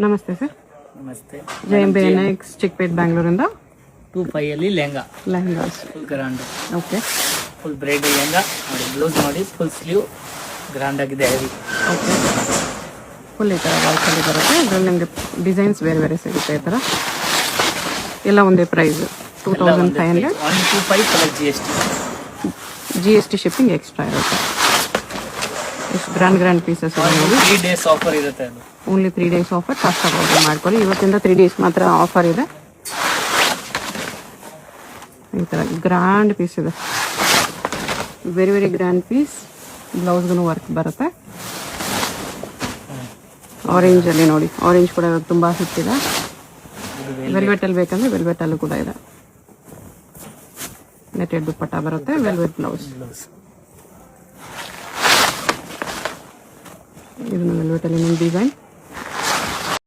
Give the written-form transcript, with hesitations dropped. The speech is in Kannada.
ನಮಸ್ತೆ ಸರ್. ನಮಸ್ತೆ. JMB NX ಚಿಕ್ಕಪೇಟ್ ಬ್ಯಾಂಗ್ಳೂರಿಂದ 25 ಅಲ್ಲಿ lehengas full grand. Okay full bride lehenga ನೋಡಿ, ಬ್ಲೌಸ್ ನೋಡಿ ಫುಲ್ ಸ್ಲೀವ್ ಗ್ರ್ಯಾಂಡ್ ಆಗಿದೆ, ಹೆವಿ. ಓಕೆ ಫುಲ್ ಈ ಥರ ವರ್ಕಲ್ಲಿ ಬರುತ್ತೆ. ಇದರಲ್ಲಿ ನಿಮಗೆ ಡಿಸೈನ್ಸ್ ಬೇರೆ ಬೇರೆ ಸಿಗುತ್ತೆ. ಈ ಥರ ಎಲ್ಲ ಒಂದೇ ಪ್ರೈಸ್ 2500. 125 GST ಶಿಪ್ಪಿಂಗ್ ಎಕ್ಸ್ಟ್ರಾ ಇರುತ್ತೆ. ಎಷ್ಟು ಗ್ರ್ಯಾಂಡ್ ಪೀಸಸ್ ಇದೆ ನೋಡಿ. 3 ಡೇಸ್ ಆಫರ್ ಇರುತ್ತೆ ಅದು. Only 3 days offer. Fast order ಮಾಡ್ಕೊಳ್ಳಿ. ಇವತ್ತಿಂದ 3 ಡೇಸ್ ಮಾತ್ರ ಆಫರ್ ಇದೆ. ಈ ಥರ ಗ್ರ್ಯಾಂಡ್ ಪೀಸ್ ಇದೆ, ವೆರಿ ಗ್ರ್ಯಾಂಡ್ ಪೀಸ್. ಬ್ಲೌಸ್ಗೂ ವರ್ಕ್ ಬರುತ್ತೆ. ಆರೆಂಜಲ್ಲಿ ನೋಡಿ, ಆರೆಂಜ್ ಕೂಡ ಇವಾಗ ತುಂಬ ಹಿಟ್ಟಿದೆ. ವೆಲ್ವೆಟಲ್ಲಿ ಬೇಕಂದ್ರೆ ವೆಲ್ವೆಟಲ್ಲೂ ಕೂಡ ಇದೆ. ನೆಟೆಡ್ ದುಪ್ಪಟ್ಟ ಬರುತ್ತೆ, ವೆಲ್ವೆಟ್ ಬ್ಲೌಸ್. ಇದನ್ನು ವೆಲ್ವೆಟಲ್ಲಿ ನಿಮ್ಮ ಡಿಸೈನ್